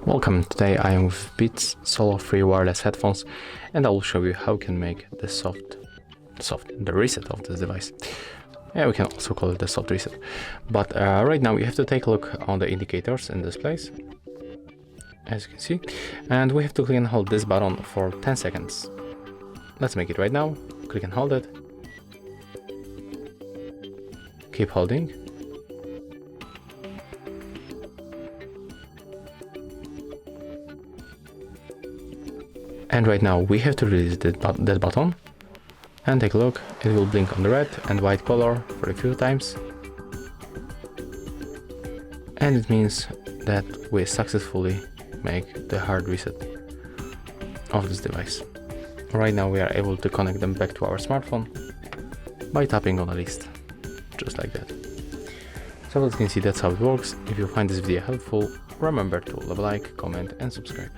Welcome, today I am with Beats Solo3 wireless headphones, and I will show you how you can make the reset of this device. Yeah, we can also call it the soft reset. But right now you have to take a look on the indicators in this place, as you can see, and we have to click and hold this button for 10 seconds. Let's make it right now. Click and hold it. Keep holding. And right now we have to release that button and take a look. It will blink on the red and white color for a few times, and it means that we successfully make the hard reset of this device. Right now we are able to connect them back to our smartphone by tapping on a list, just like that. So as you can see, that's how it works. If you find this video helpful, remember to leave a like, comment and subscribe.